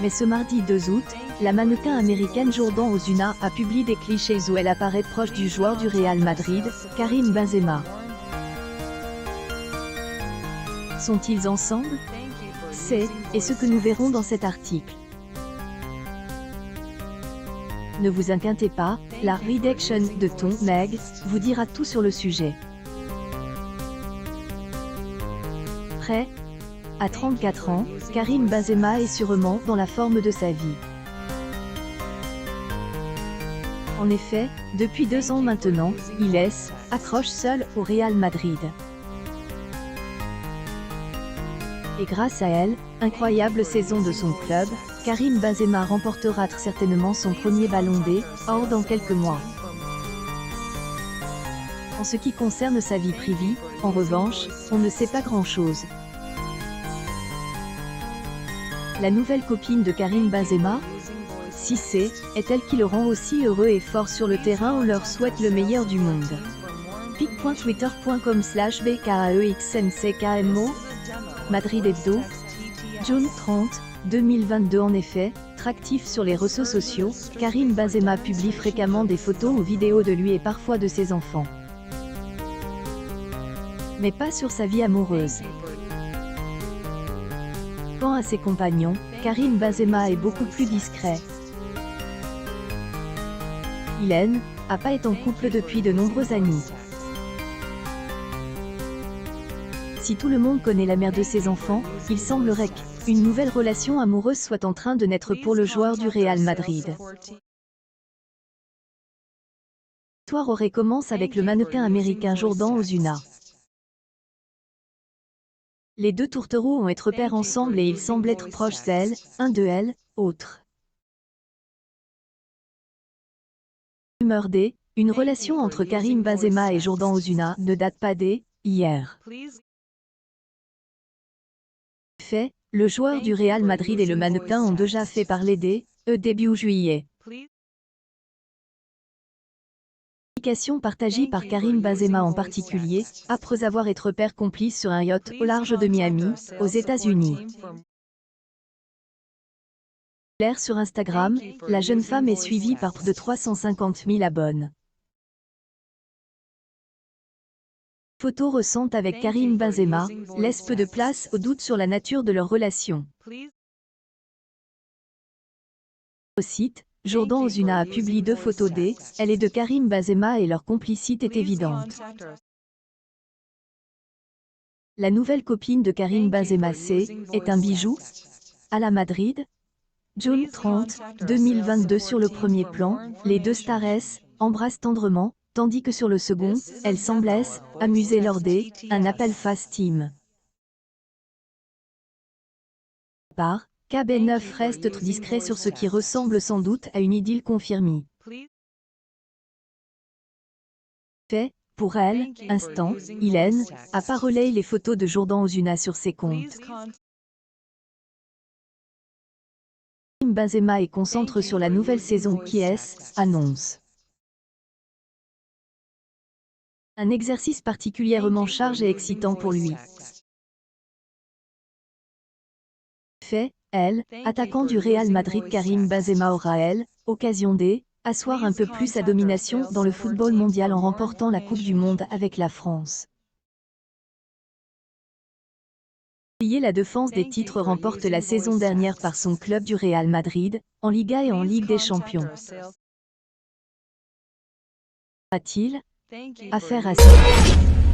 Mais ce mardi 2 août, la mannequin américaine Jourdan Ozuna a publié des clichés où elle apparaît proche du joueur du Real Madrid, Karim Benzema. Sont-ils ensemble? C'est ce que nous verrons dans cet article. Ne vous inquiétez pas, la rédaction de Ton Meg vous dira tout sur le sujet. Prêt? À 34 ans, Karim Benzema est sûrement dans la forme de sa vie. En effet, depuis 2 ans maintenant, il accroche seul au Real Madrid. Et grâce à elle, incroyable saison de son club, Karim Benzema remportera certainement son premier ballon d'or dans quelques mois. En ce qui concerne sa vie privée, en revanche, on ne sait pas grand-chose. La nouvelle copine de Karim Benzema, Cissé, est-elle qui le rend aussi heureux et fort sur le terrain? On leur souhaite le meilleur du monde. pic.twitter.com/bkaexmckmo Madrid Hebdo, June 30, 2022. En effet, très actif sur les réseaux sociaux, Karim Benzema publie fréquemment des photos ou vidéos de lui et parfois de ses enfants. Mais pas sur sa vie amoureuse. Quant à ses compagnons, Karim Benzema est beaucoup plus discret. Il n'a pas été en couple depuis de nombreuses années. Si tout le monde connaît la mère de ses enfants, il semblerait qu'une nouvelle relation amoureuse soit en train de naître pour le joueur du Real Madrid. L'histoire aurait commencé avec le mannequin américain Jourdan Ozuna. Les deux tourtereaux ont été pairs ensemble et ils semblent être proches d'elle, un de elle, autre. Rumeur une relation entre Karim Benzema et Jourdan Ozuna ne date pas d'hier. En fait, le joueur du Real Madrid et le mannequin ont déjà fait parler début juillet. Publication partagée par Karim Benzema en particulier, après avoir été père complice sur un yacht au large de Miami, aux États-Unis. Sur Instagram, la jeune femme est suivie par plus de 350 000 abonnés. Photo récente avec Karim Benzema laisse peu de place au doute sur la nature de leur relation. Au site, Jourdan Ozuna a publié 2 photos elle et de Karim Benzema et leur complicité est évidente. La nouvelle copine de Karim Benzema est un bijou à la Madrid. June 30, 2022. Sur le premier plan, les deux stars embrassent tendrement, tandis que sur le second, elles semblent amusées lors d'un appel FaceTime. Par KB9 reste très discret sur ce qui ressemble sans doute à une idylle confirmée. Fait, pour elle, instant, Hélène a pas relayé les photos de Jourdan Ozuna sur ses comptes. Karim Benzema est concentré sur la nouvelle saison qui annonce. Un exercice particulièrement chargé et excitant pour lui. Fait, attaquant du Real Madrid Karim Benzema aura occasion d'asseoir un peu plus sa domination dans le football mondial en remportant la Coupe du Monde avec la France. La défense des titres remporte la saison dernière par son club du Real Madrid, en Liga et en Ligue des Champions. A-t-il affaire à ça?